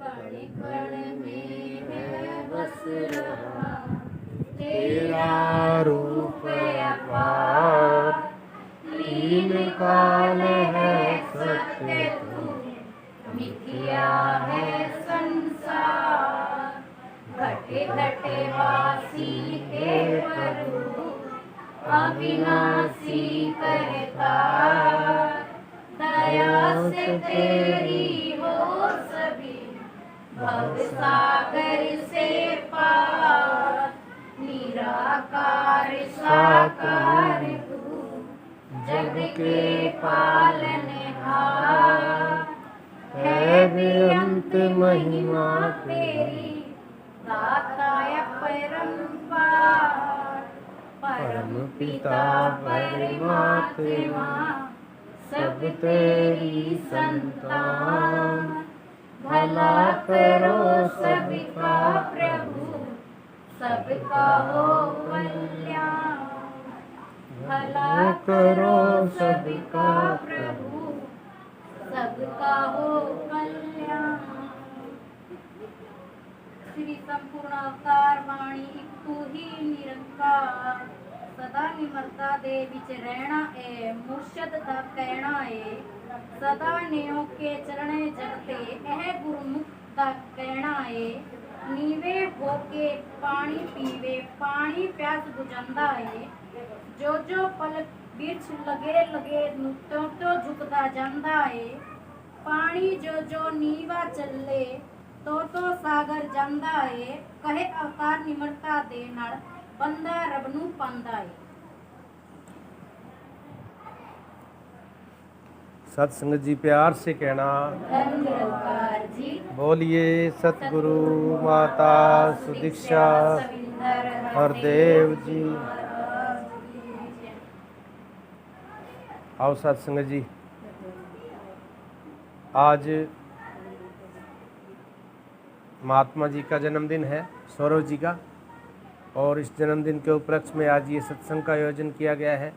कण कण में है बस रहा तेरा रूप अपार। तीन काल है सत्य तू मिथ्या है संसार। घटे घटे वासी हे प्रभु अविनाशी करतार। दया से तेरी हो सभी भव सागर से पार। निराकार साकार तू जग के पालनहार। है बेअंत महिमा तेरी दाता परम्पार। परम पिता परमात्मा सब तेरी संतान। भला करो सबका प्रभु सबका हो कल्याण। भला करो सबका प्रभु सबका हो कल्याण। श्री संपूर्ण अवतार वाणी एक तू ही निरंकार। सदा निमरता दे विच रहना ए मुर्शद दा कहना ए। सदा नेओ के चरणे जगते एह गुरमुख दा कहना ए। नीवे होके पानी पीवे पानी प्यास बुझांदा ए। जो जो पल बिरछ लगे लगे त्यों त्यों झुकदा जांदा ए। पानी जो जो नीवा चले तो सागर जांदा ए। कहे अवतार निमरता दे नाल बंदा रब नू पांदा ए। सत्संग जी प्यार से कहना धन्यवाद जी। बोलिए सतगुरु माता सुदीक्षा हरदेव जी। आओ सत्संग जी, आज महात्मा जी का जन्मदिन है, सौरव जी का, और इस जन्मदिन के उपलक्ष्य में आज ये सत्संग का आयोजन किया गया है।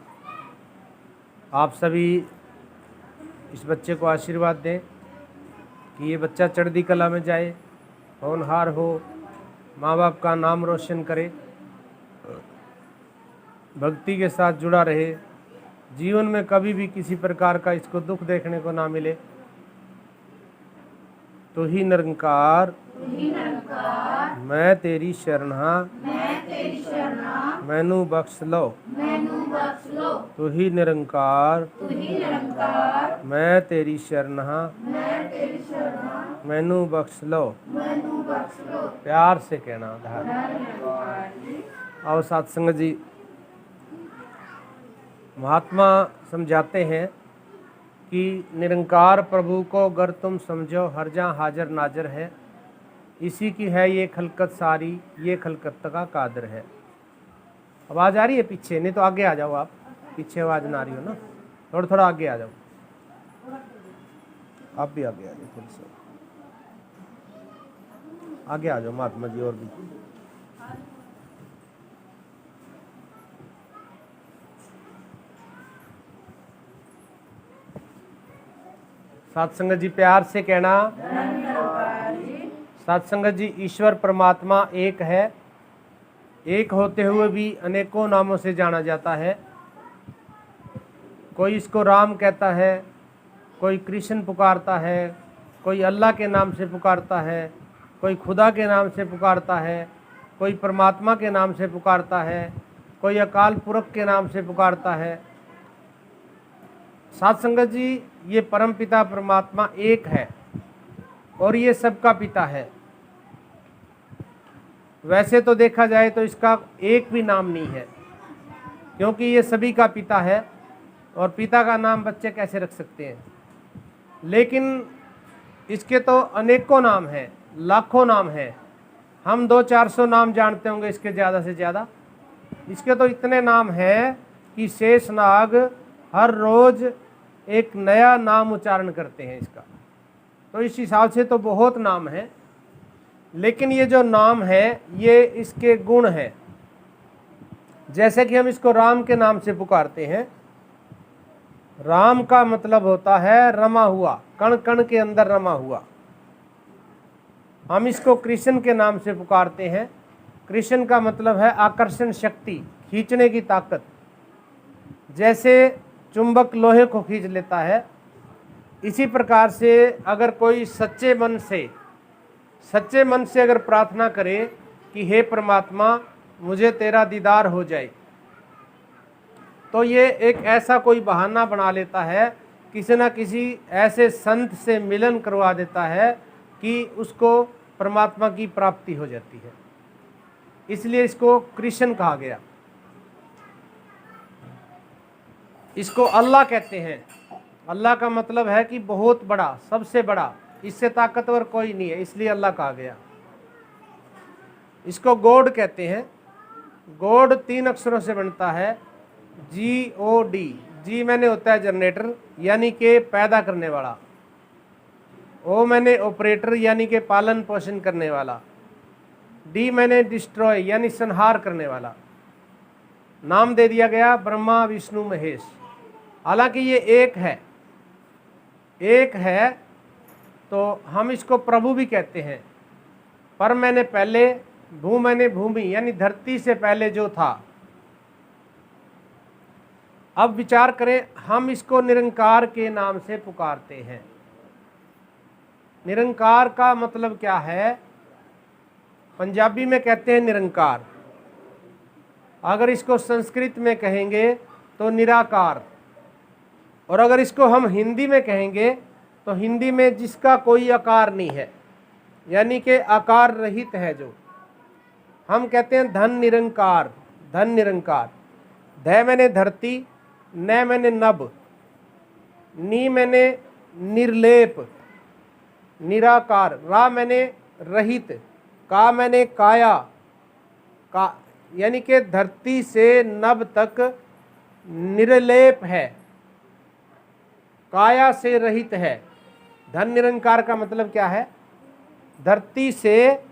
आप सभी इस बच्चे को आशीर्वाद दें कि ये बच्चा चढ़ती कला में जाए, होनहार हो, माँ बाप का नाम रोशन करे, भक्ति के साथ जुड़ा रहे, जीवन में कभी भी किसी प्रकार का इसको दुख देखने को ना मिले। तो ही निरंकार मैं तेरी शरणा मैनू बख्श लो। तू ही निरंकार मैं तेरी शरणा मैनू बख्श लो। प्यार से कहना धन्यवाद। और सत्संग जी, महात्मा समझाते हैं कि निरंकार प्रभु को अगर तुम समझो हर जहाँ हाजिर नाजर है। इसी की है ये खलकत सारी, ये खलकत का कादर है। आवाज़ आ रही है पीछे? नहीं तो आगे आ जाओ, आप पीछे आवाज़ ना आ रही हो ना, थोड़ा थोड़ा आगे आ जाओ। आप भी आगे आ जाओ, थोड़ी सी आगे आ जाओ महात्मा जी। और भी सत्संग जी प्यार से कहना सत्संग जी, ईश्वर परमात्मा एक है। एक होते हुए भी अनेकों नामों से जाना जाता है। कोई इसको राम कहता है, कोई कृष्ण पुकारता है, कोई अल्लाह के नाम से पुकारता है, कोई खुदा के नाम से पुकारता है, कोई परमात्मा के नाम से पुकारता है, कोई अकाल पुरख के नाम से पुकारता है। सत्संग जी, ये परम पिता परमात्मा एक है और ये सबका पिता है। वैसे तो देखा जाए तो इसका एक भी नाम नहीं है, क्योंकि ये सभी का पिता है और पिता का नाम बच्चे कैसे रख सकते हैं। लेकिन इसके तो अनेकों नाम हैं, लाखों नाम हैं। हम 200-400 नाम जानते होंगे इसके, ज़्यादा से ज़्यादा। इसके तो इतने नाम हैं कि शेषनाग हर रोज़ एक नया नाम उच्चारण करते हैं इसका। तो इस हिसाब से तो बहुत नाम हैं। लेकिन ये जो नाम है ये इसके गुण हैं। जैसे कि हम इसको राम के नाम से पुकारते हैं। राम का मतलब होता है रमा हुआ, कण कण के अंदर रमा हुआ। हम इसको कृष्ण के नाम से पुकारते हैं। कृष्ण का मतलब है आकर्षण शक्ति, खींचने की ताकत। जैसे चुंबक लोहे को खींच लेता है, इसी प्रकार से अगर कोई सच्चे मन से अगर प्रार्थना करे कि हे परमात्मा मुझे तेरा दीदार हो जाए, तो ये एक ऐसा कोई बहाना बना लेता है, किसी न किसी ऐसे संत से मिलन करवा देता है कि उसको परमात्मा की प्राप्ति हो जाती है। इसलिए इसको कृष्ण कहा गया। इसको अल्लाह कहते हैं। अल्लाह का मतलब है कि बहुत बड़ा, सबसे बड़ा, इससे ताकतवर कोई नहीं है, इसलिए अल्लाह कहा गया। इसको गॉड कहते हैं। गॉड 3 अक्षरों से बनता है, GOD। जी मैंने होता है जनरेटर, यानी कि पैदा करने वाला। ओ मैंने ऑपरेटर, यानी कि पालन पोषण करने वाला। डी मैंने डिस्ट्रॉय, यानी संहार करने वाला। नाम दे दिया गया ब्रह्मा विष्णु महेश। हालांकि ये एक है तो हम इसको प्रभु भी कहते हैं। पर मैंने पहले, भू मैंने भूमि, यानी धरती से पहले जो था। अब विचार करें, हम इसको निरंकार के नाम से पुकारते हैं। निरंकार का मतलब क्या है? पंजाबी में कहते हैं निरंकार। अगर इसको संस्कृत में कहेंगे तो निराकार। और अगर इसको हम हिंदी में कहेंगे तो हिंदी में जिसका कोई आकार नहीं है, यानी कि आकार रहित है, जो हम कहते हैं धन निरंकार। धन निरंकार। ध मैंने धरती, न मैंने नभ, नी मैंने निर्लेप निराकार, रा मैंने रहित, का मैंने काया, का यानी कि धरती से नभ तक निर्लेप है, काया से रहित है। धन निरंकार का मतलब क्या है? धरती से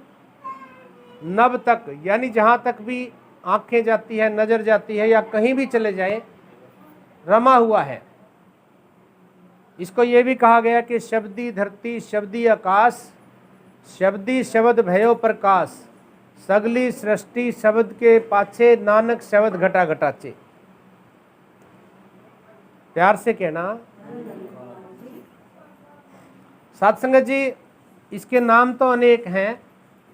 नभ तक, यानी जहाँ तक भी आंखें जाती है, नजर जाती है, या कहीं भी चले जाए, रमा हुआ है। इसको ये भी कहा गया कि शब्दी धरती शब्दी आकाश, शब्दी शब्द भयो प्रकाश, सगली सृष्टि शब्द के पाछे, नानक शब्द घटा घटाचे। प्यार से कहना। साथ संगत जी, इसके नाम तो अनेक हैं,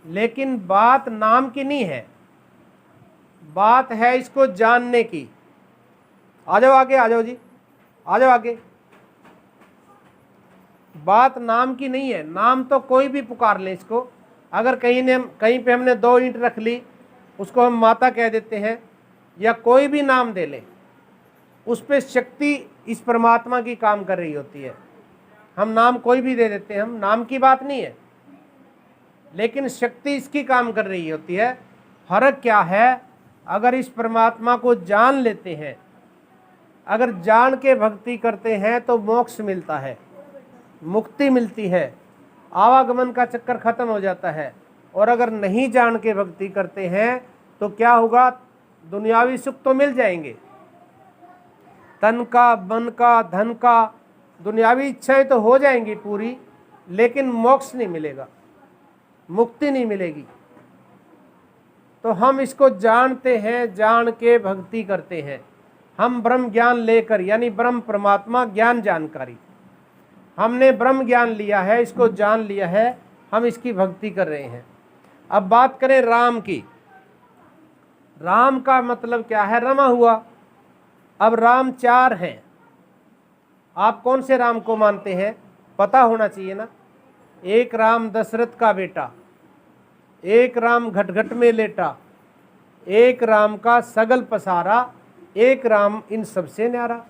लेकिन बात नाम की नहीं है, बात है इसको जानने की। आ जाओ आगे, आ जाओ जी, आ जाओ आगे। बात नाम की नहीं है। नाम तो कोई भी पुकार ले इसको। अगर कहीं पे हमने 2 ईंट रख ली, उसको हम माता कह देते हैं, या कोई भी नाम दे लें, उस पर शक्ति इस परमात्मा की काम कर रही होती है। हम नाम कोई भी दे देते हैं, हम नाम की बात नहीं है, लेकिन शक्ति इसकी काम कर रही होती है। फर्क क्या है? अगर इस परमात्मा को जान लेते हैं, अगर जान के भक्ति करते हैं तो मोक्ष मिलता है, मुक्ति मिलती है, आवागमन का चक्कर खत्म हो जाता है। और अगर नहीं जान के भक्ति करते हैं तो क्या होगा? दुनियावी सुख तो मिल जाएंगे, तन का, मन का, धन का, दुनियावी इच्छाएं तो हो जाएंगी पूरी, लेकिन मोक्ष नहीं मिलेगा, मुक्ति नहीं मिलेगी। तो हम इसको जानते हैं, जान के भक्ति करते हैं। हम ब्रह्म ज्ञान लेकर, यानी ब्रह्म परमात्मा ज्ञान जानकारी, हमने ब्रह्म ज्ञान लिया है, इसको जान लिया है, हम इसकी भक्ति कर रहे हैं। अब बात करें राम की। राम का मतलब क्या है? रमा हुआ। अब राम 4 हैं। आप कौन से राम को मानते हैं? पता होना चाहिए ना। एक राम दशरथ का बेटा, एक राम घट में लेटा, एक राम का सगल पसारा, एक राम इन सबसे न्यारा।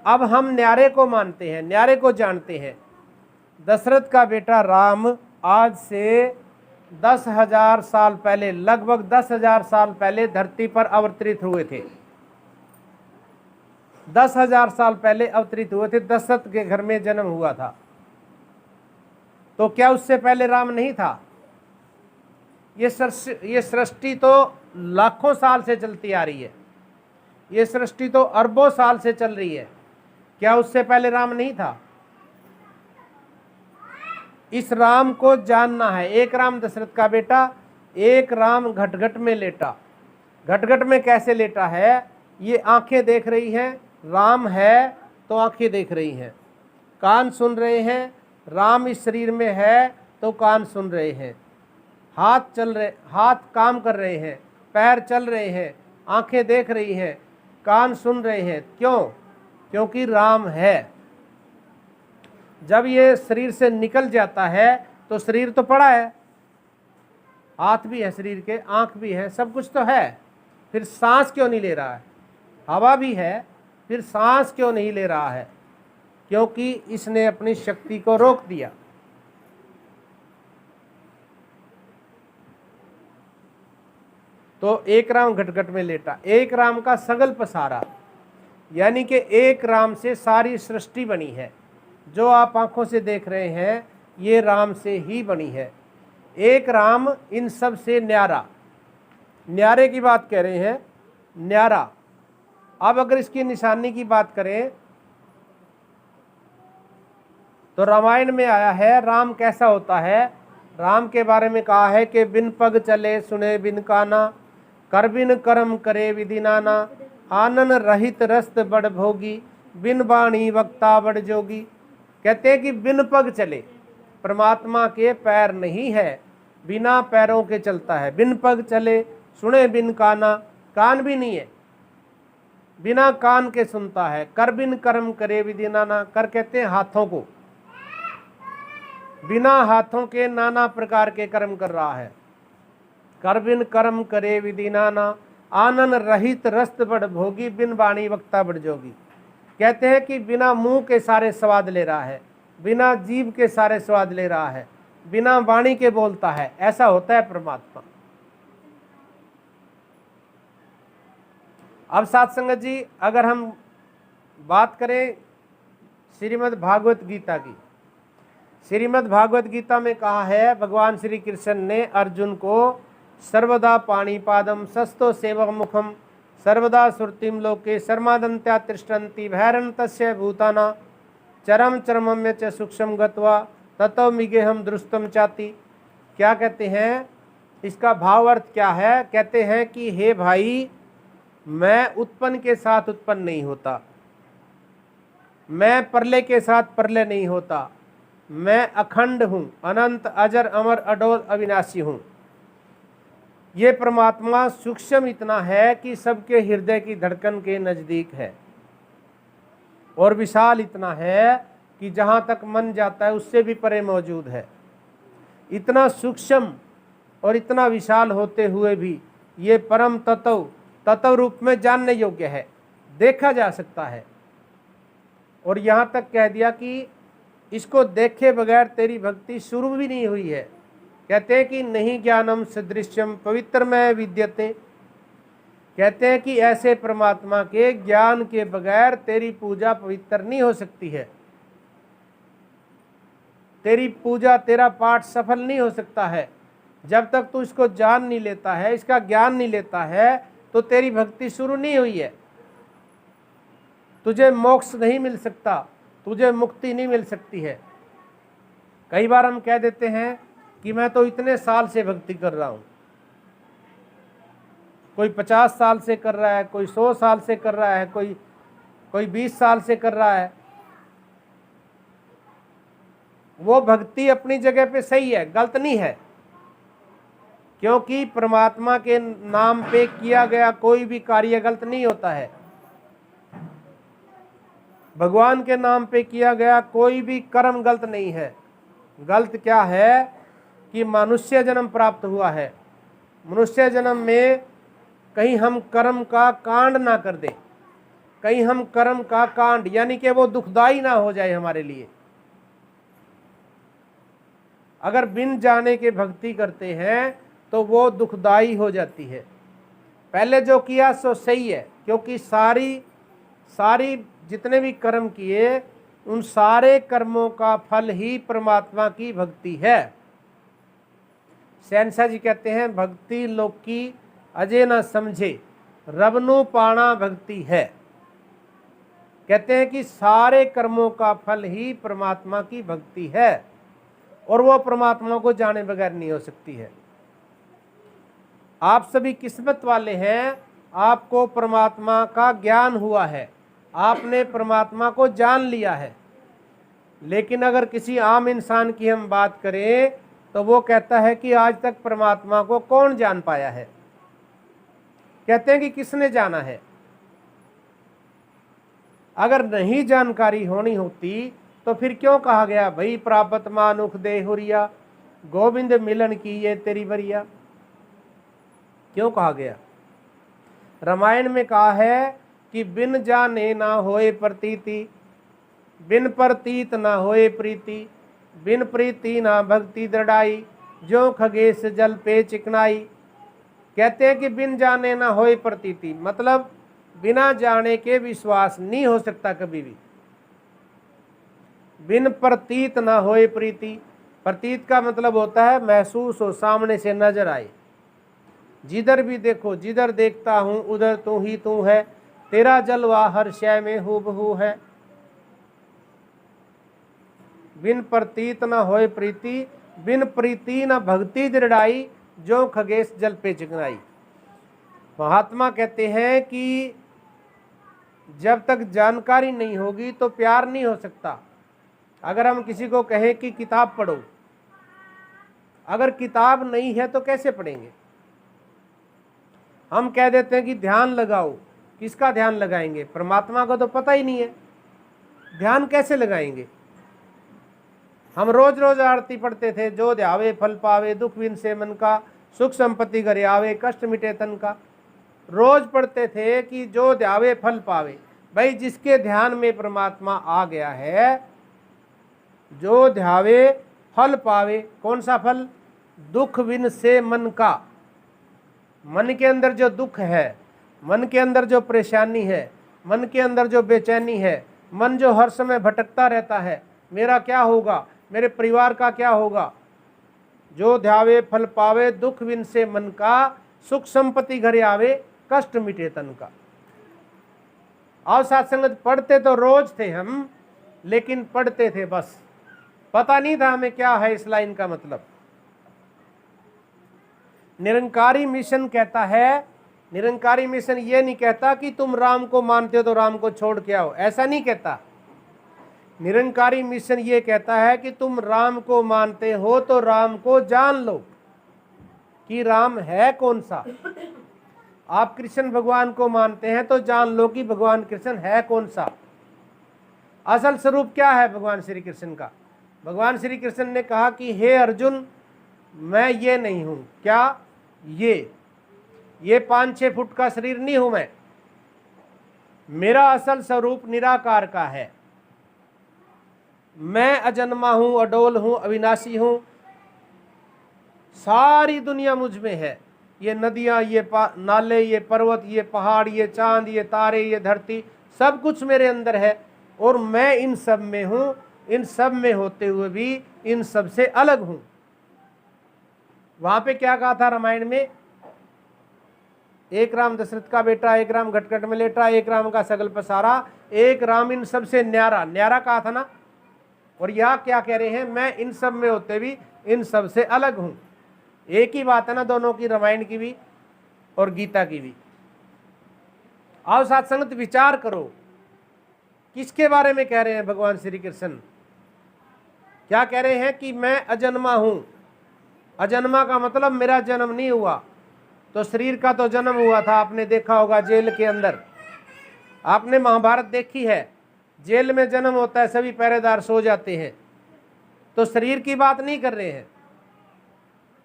अब हम न्यारे को मानते हैं, न्यारे को जानते हैं। दशरथ का बेटा राम आज से 10,000 साल पहले, लगभग 10,000 साल पहले धरती पर अवतरित हुए थे। 10,000 साल पहले अवतरित हुए थे, दशरथ के घर में जन्म हुआ था। तो क्या उससे पहले राम नहीं था? ये सृष्टि तो लाखों साल से चलती आ रही है, ये सृष्टि तो अरबों साल से चल रही है। क्या उससे पहले राम नहीं था? इस राम को जानना है। एक राम दशरथ का बेटा, एक राम घटघट में लेटा। घटघट में कैसे लेटा है? ये आंखें देख रही हैं, राम है तो आंखें देख रही हैं, कान सुन रहे हैं, राम इस शरीर में है तो कान सुन रहे हैं, हाथ चल रहे, हाथ काम कर रहे हैं, पैर चल रहे हैं, आंखें देख रही हैं, कान सुन रहे हैं। क्यों? क्योंकि राम है। जब ये शरीर से निकल जाता है तो शरीर तो पड़ा है, हाथ भी है शरीर के, आंख भी है, सब कुछ तो है, फिर सांस क्यों नहीं ले रहा है? हवा भी है, फिर सांस क्यों नहीं ले रहा है? क्योंकि इसने अपनी शक्ति को रोक दिया। तो एक राम घटघट में लेटा, एक राम का सगल पसारा, यानी कि एक राम से सारी सृष्टि बनी है। जो आप आंखों से देख रहे हैं ये राम से ही बनी है। एक राम इन सब से न्यारा, न्यारे की बात कह रहे हैं, न्यारा। अब अगर इसकी निशानी की बात करें तो रामायण में आया है राम कैसा होता है। राम के बारे में कहा है कि बिन पग चले सुने बिन काना, कर बिन कर्म करे विधि नाना, आनन रहित रस्त बड़ भोगी, बिन बाणी वक्ता बड़ जोगी। कहते हैं कि बिन पग चले, परमात्मा के पैर नहीं है, बिना पैरों के चलता है। बिन पग चले सुने बिन काना, कान भी नहीं है, बिना कान के सुनता है। कर बिन कर्म करे विधि नाना, कर कहते हैं हाथों को, बिना हाथों के नाना प्रकार के कर्म कर रहा है। कर बिन कर्म करे विधि नाना, आनन रहित रस्त बड़ भोगी, बिन वाणी वक्ता बड़ जोगी। कहते हैं कि बिना मुंह के सारे स्वाद ले रहा है, बिना जीभ के सारे स्वाद ले रहा है, बिना वाणी के बोलता है। ऐसा होता है परमात्मा। अब साथ संगत जी, अगर हम बात करें श्रीमद् भागवत गीता की, श्रीमद् भागवत गीता में कहा है भगवान श्री कृष्ण ने अर्जुन को सर्वदा पाणिपादम सस्तो सेवक मुखम सर्वदा सुरतिम लोके शर्मादंत्या तिष्ठन्ति भैरन तस्य भूताना चरम चरमम्य च सूक्ष्म गत्वा ततो मिगेहम दृष्टम चाति। क्या कहते हैं? इसका भाव अर्थ क्या है? कहते हैं कि हे भाई, मैं उत्पन्न के साथ उत्पन्न नहीं होता, मैं प्रलय के साथ प्रलय नहीं होता, मैं अखंड हूँ, अनंत अजर अमर अडोल अविनाशी हूँ। ये परमात्मा सूक्ष्म इतना है कि सबके हृदय की धड़कन के नज़दीक है, और विशाल इतना है कि जहाँ तक मन जाता है उससे भी परे मौजूद है। इतना सूक्ष्म और इतना विशाल होते हुए भी ये परम तत्व रूप में जानने योग्य है, देखा जा सकता है। और यहाँ तक कह दिया कि इसको देखे बगैर तेरी भक्ति शुरू भी नहीं हुई है। कहते हैं कि नहीं ज्ञानम सदृश्यम पवित्र में विद्यते। कहते हैं कि ऐसे परमात्मा के ज्ञान के बगैर तेरी पूजा पवित्र नहीं हो सकती है, तेरी पूजा तेरा पाठ सफल नहीं हो सकता है। जब तक तू इसको जान नहीं लेता है, इसका ज्ञान नहीं लेता है, तो तेरी भक्ति शुरू नहीं हुई है। तुझे मोक्ष नहीं मिल सकता, तुझे मुक्ति नहीं मिल सकती है। कई बार हम कह देते हैं कि मैं तो इतने साल से भक्ति कर रहा हूँ, कोई 50 साल से कर रहा है, कोई 100 साल से कर रहा है, कोई 20 साल से कर रहा है। वो भक्ति अपनी जगह पे सही है, गलत नहीं है, क्योंकि परमात्मा के नाम पे किया गया कोई भी कार्य गलत नहीं होता है। भगवान के नाम पे किया गया कोई भी कर्म गलत नहीं है। गलत क्या है कि मनुष्य जन्म प्राप्त हुआ है, मनुष्य जन्म में कहीं हम कर्म का कांड ना कर दें, कहीं हम कर्म का कांड यानी कि वो दुखदाई ना हो जाए हमारे लिए। अगर बिन जाने के भक्ति करते हैं तो वो दुखदाई हो जाती है। पहले जो किया सो सही है, क्योंकि सारी जितने भी कर्म किए उन सारे कर्मों का फल ही परमात्मा की भक्ति है। शहनशाह जी कहते हैं भक्ति लोक की अजय न समझे, रबनु पाणा भक्ति है। कहते हैं कि सारे कर्मों का फल ही परमात्मा की भक्ति है। और वो परमात्मा को जाने बगैर नहीं हो सकती है। आप सभी किस्मत वाले हैं, आपको परमात्मा का ज्ञान हुआ है, आपने परमात्मा को जान लिया है। लेकिन अगर किसी आम इंसान की हम बात करें तो वो कहता है कि आज तक परमात्मा को कौन जान पाया है। कहते हैं कि किसने जाना है। अगर नहीं जानकारी होनी होती तो फिर क्यों कहा गया भई प्रापत मानुख देहुरिया, गोविंद मिलन की ये तेरी बरिया, क्यों कहा गया। रामायण में कहा है कि बिन जाने ना होए प्रतीति, बिन प्रतीत ना होए प्रीति, बिन प्रीति ना भक्ति दृढ़ाई, जो खगेश जल पे चिकनाई। कहते हैं कि बिन जाने ना होए प्रतीति, मतलब बिना जाने के विश्वास नहीं हो सकता कभी भी। बिन प्रतीत ना होए प्रीति, प्रतीत का मतलब होता है महसूस हो, सामने से नजर आए। जिधर भी देखो, जिधर देखता हूं उधर तू ही तू है, तेरा जलवा हर शय में हूबहू है। बिन प्रतीत न होए प्रीति, बिन प्रीति न भक्ति दृढ़ाई, जो खगेश जल पे चिकनाई। महात्मा कहते हैं कि जब तक जानकारी नहीं होगी तो प्यार नहीं हो सकता। अगर हम किसी को कहें कि किताब पढ़ो, अगर किताब नहीं है तो कैसे पढ़ेंगे। हम कह देते हैं कि ध्यान लगाओ, किसका ध्यान लगाएंगे, परमात्मा को तो पता ही नहीं है, ध्यान कैसे लगाएंगे। हम रोज रोज आरती पढ़ते थे, जो ध्यावे फल पावे, दुख बिन से मन का, सुख संपत्ति घरे आवे, कष्ट मिटे तन का। रोज पढ़ते थे कि जो ध्यावे फल पावे, भाई जिसके ध्यान में परमात्मा आ गया है, जो ध्यावे फल पावे। कौन सा फल? दुख बिन से मन का। मन के अंदर जो दुख है, मन के अंदर जो परेशानी है, मन के अंदर जो बेचैनी है, मन जो हर समय भटकता रहता है, मेरा क्या होगा, मेरे परिवार का क्या होगा। जो ध्यावे फल पावे, दुख बिन से मन का, सुख संपत्ति घरे आवे, कष्ट मिटे तन का। और सत्संग पढ़ते तो रोज थे हम, लेकिन पढ़ते थे बस, पता नहीं था हमें क्या है इस लाइन का मतलब। निरंकारी मिशन कहता है, निरंकारी मिशन ये नहीं कहता कि तुम राम को मानते हो तो राम को छोड़ के आओ, ऐसा नहीं कहता। निरंकारी मिशन ये कहता है कि तुम राम को मानते हो तो राम को जान लो कि राम है कौन सा। आप कृष्ण भगवान को मानते हैं तो जान लो कि भगवान कृष्ण है कौन सा। असल स्वरूप क्या है भगवान श्री कृष्ण का। भगवान श्री कृष्ण ने कहा कि हे अर्जुन, मैं ये नहीं हूं। क्या? ये 5-6 फुट का शरीर नहीं हूं मैं। मेरा असल स्वरूप निराकार का है। मैं अजन्मा हूं, अडोल हूं, अविनाशी हूं। सारी दुनिया मुझ में है। ये नदियां, ये नाले, ये पर्वत, ये पहाड़, ये चांद, ये तारे, ये धरती, सब कुछ मेरे अंदर है और मैं इन सब में हूं। इन सब में होते हुए भी इन सब से अलग हूं। वहां पे क्या कहा था रामायण में? एक राम दशरथ का बेटा, एक राम घटघट में लेटा, एक राम का सगल पसारा, एक राम इन सबसे न्यारा। न्यारा कहा था ना। और यह क्या कह रहे हैं? मैं इन सब में होते भी इन सब से अलग हूं। एक ही बात है ना दोनों की, रामायण की भी और गीता की भी। आओ साथ संगत विचार करो, किसके बारे में कह रहे हैं भगवान श्री कृष्ण? क्या कह रहे हैं कि मैं अजन्मा हूं। अजन्मा का मतलब मेरा जन्म नहीं हुआ। तो शरीर का तो जन्म हुआ था, आपने देखा होगा जेल के अंदर। आपने महाभारत देखी है, जेल में जन्म होता है, सभी पहरेदार सो जाते हैं। तो शरीर की बात नहीं कर रहे हैं,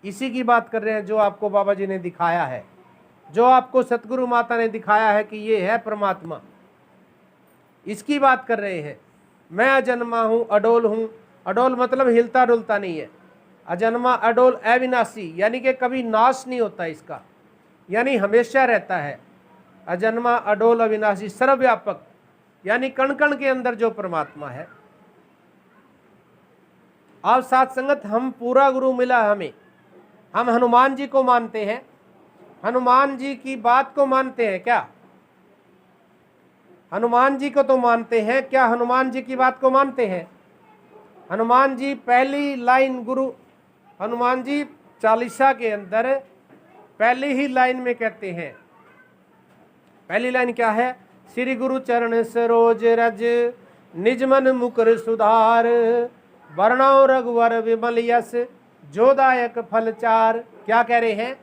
इसी की बात कर रहे हैं जो आपको बाबा जी ने दिखाया है, जो आपको सतगुरु माता ने दिखाया है कि ये है परमात्मा। इसकी बात कर रहे हैं। मैं अजन्मा हूं, अडोल हूं। अडोल मतलब हिलता डुलता नहीं है। अजन्मा, अडोल, अविनाशी, यानी कि कभी नाश नहीं होता इसका, यानी हमेशा रहता है। अजन्मा, अडोल, अविनाशी, सर्वव्यापक, यानी कण कण के अंदर जो परमात्मा है। आप साथ संगत, हम पूरा गुरु मिला हमें। हम हनुमान जी को मानते हैं, हनुमान जी की बात को मानते हैं क्या? हनुमान जी को तो मानते हैं। क्या हनुमान जी की बात को मानते हैं? हनुमान जी पहली लाइन गुरु हनुमान जी चालीसा के अंदर पहली ही लाइन में कहते हैं, पहली लाइन क्या है? श्री गुरु चरण सरोज रज निज मन मुकुर सुधार, वर्णो रघुवर विमल यस जोदायक फल चार। क्या कह रहे हैं?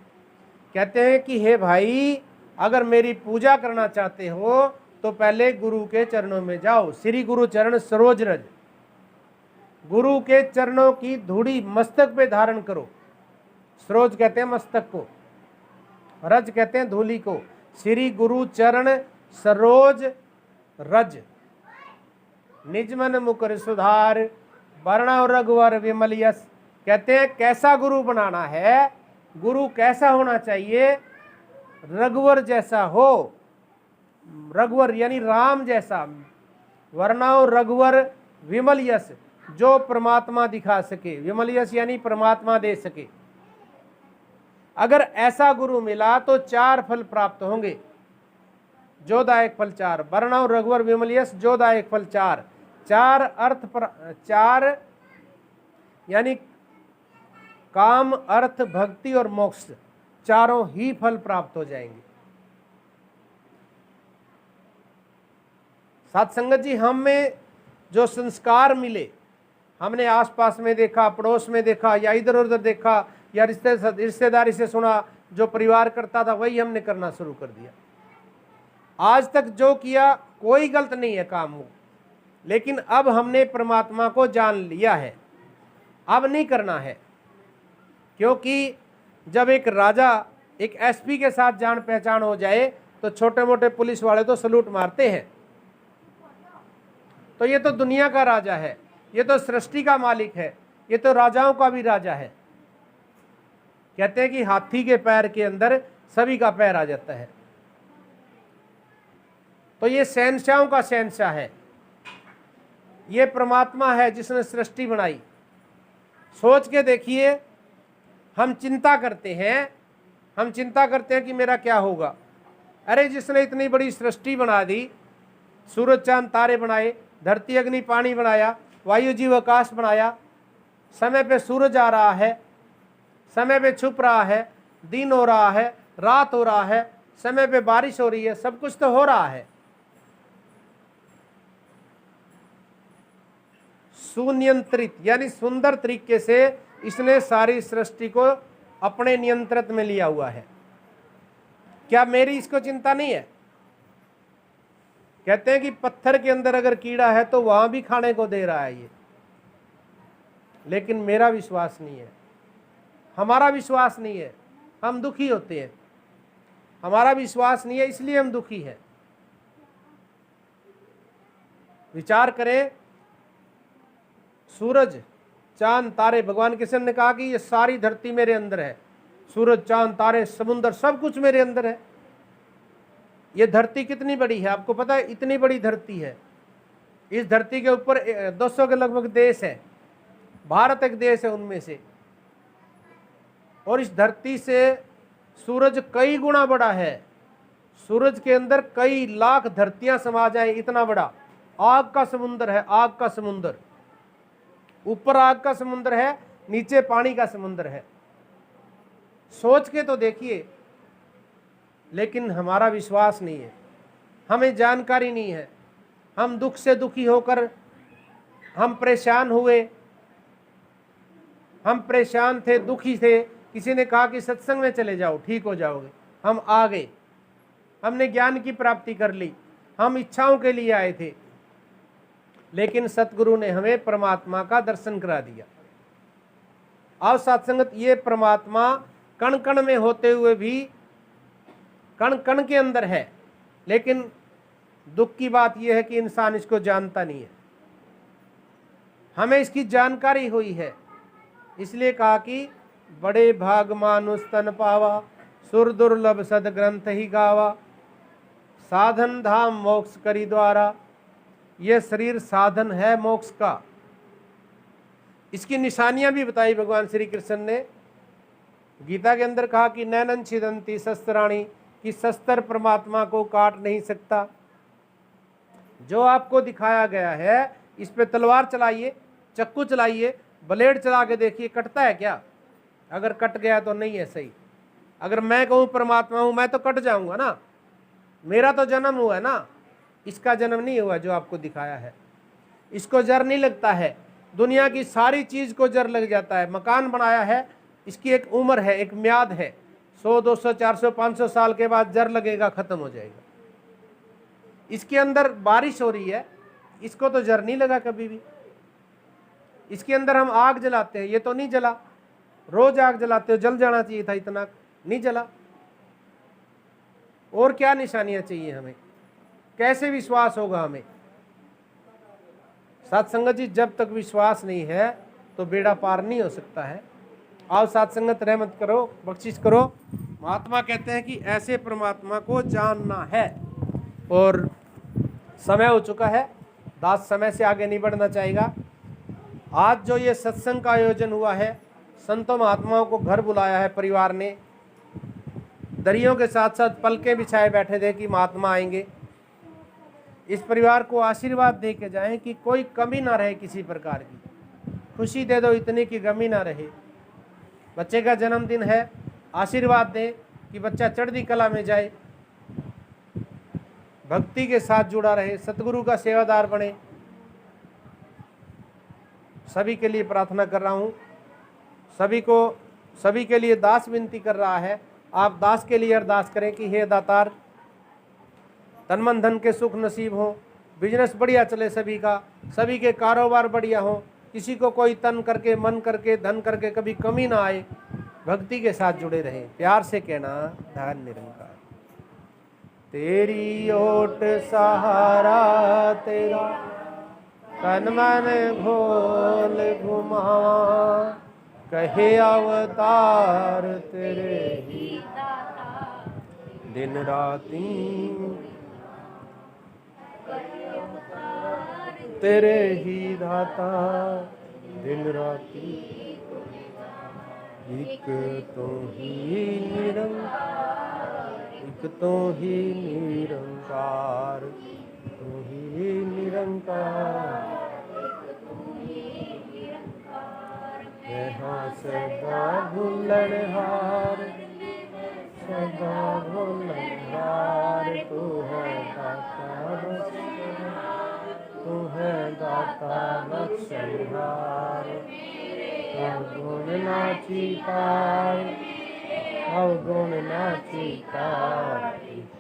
कहते हैं कि हे भाई, अगर मेरी पूजा करना चाहते हो तो पहले गुरु के चरणों में जाओ। श्री गुरु चरण सरोज रज, गुरु के चरणों की धूड़ी मस्तक पे धारण करो। सरोज कहते हैं मस्तक को, रज कहते हैं धूली को। श्री गुरु चरण सरोज रज निज मन मुकुर सुधार, वर्णो रघुवर विमल यस। कहते हैं कैसा गुरु बनाना है, गुरु कैसा होना चाहिए? रघुवर जैसा हो, रघुवर यानी राम जैसा। वर्णो रघुवर विमल यस, जो परमात्मा दिखा सके। विमल यस यानी परमात्मा दे सके। अगर ऐसा गुरु मिला तो 4 फल प्राप्त होंगे। जोदायक फल 4, वर्णो रघुवर विमल यस जोदायक फल 4। 4 अर्थ पर 4 यानी काम, अर्थ, भक्ति और मोक्ष, चारों ही फल प्राप्त हो जाएंगे। साथ संगत जी, हमें जो संस्कार मिले, हमने आसपास में देखा, पड़ोस में देखा, या इधर उधर देखा, या रिश्तेदारी से सुना, जो परिवार करता था वही हमने करना शुरू कर दिया। आज तक जो किया कोई गलत नहीं है काम हो, लेकिन अब हमने परमात्मा को जान लिया है, अब नहीं करना है। क्योंकि जब एक राजा एक एसपी के साथ जान पहचान हो जाए तो छोटे मोटे पुलिस वाले तो सलूट मारते हैं। तो ये तो दुनिया का राजा है, ये तो सृष्टि का मालिक है, ये तो राजाओं का भी राजा है। कहते हैं कि हाथी के पैर के अंदर सभी का पैर आ जाता है। तो ये शहंशाहों का शहंशाह है, ये परमात्मा है जिसने सृष्टि बनाई। सोच के देखिए, हम चिंता करते हैं कि मेरा क्या होगा। अरे जिसने इतनी बड़ी सृष्टि बना दी, सूरज चांद तारे बनाए, धरती अग्नि पानी बनाया, वायु जीव आकाश बनाया, समय पे सूरज आ रहा है, समय पे छुप रहा है, दिन हो रहा है, रात हो रहा है, समय पे बारिश हो रही है, सब कुछ तो हो रहा है। सुनियंत्रित यानी सुंदर तरीके से इसने सारी सृष्टि को अपने नियंत्रण में लिया हुआ है। क्या मेरी इसको चिंता नहीं है? कहते हैं कि पत्थर के अंदर अगर कीड़ा है तो वहां भी खाने को दे रहा है ये, लेकिन मेरा विश्वास नहीं है, हमारा विश्वास नहीं है, हम दुखी होते हैं। हमारा विश्वास नहीं है इसलिए हम दुखी हैं। विचार करें, सूरज चांद तारे, भगवान कृष्ण ने कहा कि ये सारी धरती मेरे अंदर है। सूरज चांद तारे समुद्र सब कुछ मेरे अंदर है। ये धरती कितनी बड़ी है आपको पता है? इतनी बड़ी धरती है। इस धरती के ऊपर 200 के लगभग देश है, भारत एक देश है उनमें से। और इस धरती से सूरज कई गुना बड़ा है। सूरज के अंदर कई लाख धरतियां समा जाए, इतना बड़ा आग का समुद्र है। आग का समुद्र, ऊपर आग का समुद्र है, नीचे पानी का समुद्र है। सोच के तो देखिए। लेकिन हमारा विश्वास नहीं है, हमें जानकारी नहीं है। हम दुख से दुखी होकर हम परेशान हुए, हम परेशान थे, दुखी थे। किसी ने कहा कि सत्संग में चले जाओ ठीक हो जाओगे, हम आ गए, हमने ज्ञान की प्राप्ति कर ली, हम इच्छाओं के लिए आए थे। लेकिन सतगुरु ने हमें परमात्मा का दर्शन करा दिया। और सत्संगत, ये परमात्मा कण कण में होते हुए भी कण कण के अंदर है, लेकिन दुख की बात यह है कि इंसान इसको जानता नहीं है। हमें इसकी जानकारी हुई है, इसलिए कहा कि बड़े भाग मानुष तन पावा, सुर दुर्लभ सद ग्रंथ ही गावा, साधन धाम मोक्ष करी द्वारा। यह शरीर साधन है मोक्ष का। इसकी निशानियां भी बताई भगवान श्री कृष्ण ने। गीता के अंदर कहा कि नैनन छिदंती शस्त्राणी, कि शस्त्र परमात्मा को काट नहीं सकता। जो आपको दिखाया गया है इस पे तलवार चलाइए, चक्कू चलाइए, ब्लेड चला के देखिए कटता है क्या? अगर कट गया तो नहीं है सही। अगर मैं कहूँ परमात्मा हूँ, मैं तो कट जाऊंगा ना। मेरा तो जन्म हुआ है ना, इसका जन्म नहीं हुआ जो आपको दिखाया है। इसको जर नहीं लगता है। दुनिया की सारी चीज को जर लग जाता है। मकान बनाया है, इसकी एक उम्र है, एक म्याद है। 100, 200, 400, 500 साल के बाद जर लगेगा, खत्म हो जाएगा। इसके अंदर बारिश हो रही है, इसको तो जर नहीं लगा कभी भी। इसके अंदर हम आग जलाते हैं, ये तो नहीं जला। रोज आग जलाते हो, जल जाना चाहिए था, इतना नहीं जला। और क्या निशानियां चाहिए हमें? कैसे विश्वास होगा हमें? साथ संगत जी, जब तक विश्वास नहीं है तो बेड़ा पार नहीं हो सकता है। आओ साथ संगत, रहमत करो, बख्शिश करो। महात्मा कहते हैं कि ऐसे परमात्मा को जानना है। और समय हो चुका है, दास समय से आगे नहीं बढ़ना चाहेगा। आज जो ये सत्संग का आयोजन हुआ है, संतों महात्माओं को घर बुलाया है परिवार ने, दरियों के साथ साथ पलके बिछाए बैठे थे कि महात्मा आएंगे। इस परिवार को आशीर्वाद दे के जाएं कि कोई कमी ना रहे किसी प्रकार की। खुशी दे दो इतनी कि गमी ना रहे। बच्चे का जन्मदिन है, आशीर्वाद दें कि बच्चा चढ़ती कला में जाए, भक्ति के साथ जुड़ा रहे, सतगुरु का सेवादार बने। सभी के लिए प्रार्थना कर रहा हूँ। सभी के लिए दास विनती कर रहा है। आप दास के लिए अरदास करें कि हे दातार, तन मन धन के सुख नसीब हो, बिजनेस बढ़िया चले सभी का, सभी के कारोबार बढ़िया हो, किसी को कोई तन करके, मन करके, धन करके कभी कमी ना आए। भक्ति के साथ जुड़े रहें। प्यार से कहना, धन निरंकार। तेरी ओट सहारा तेरा, तन मन घोल घुमावा, कहे अवतार तेरे ही दिन राती, तेरे ही दाता दिन राती। एक तो ही निरंकार, एक तो ही निरंकार, तू ही निरंकार। यहाँ सदा भूलनहार, सदा भूलनहार, तू है दाता तू है दाता बख्शनहार। अवगुण नाची पार, अवगुण नाची पार, एक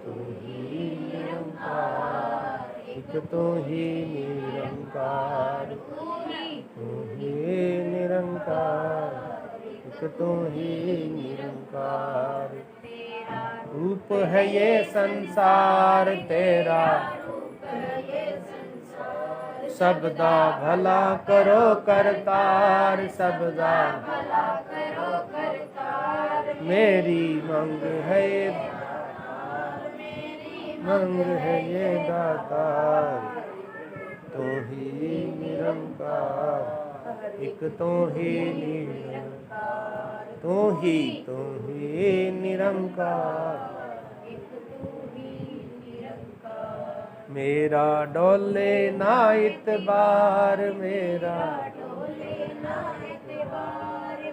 तो ही निरंकार, एक तो ही निरंकार, तू ही निरंकार, एक तो ही निरंकार। रूप है ये संसार तेरा, सबदा भला करो करतार, सबदा भला करो करतार। मेरी मंग है ये, मंग है ये दातार, तू ही निरंकार, एक तो ही निरंकार, तू ही निरंकार। मेरा डोले ना इतबार, मेरा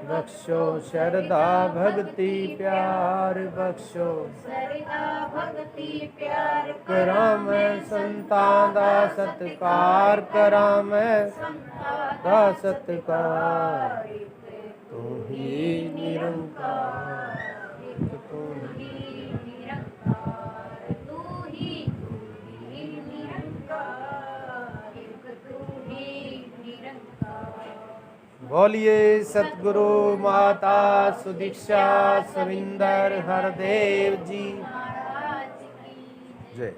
बख्शो शरदा भक्ति प्यार, बख्शो शरदा भक्ति प्यार। करा मैं संतां दा सत्कार, करा मैं दा सत्कार, तू ही निरंकार, तू ही बोलिए सतगुरु माता सुदीक्षा सविंदर हरदेव जी जय।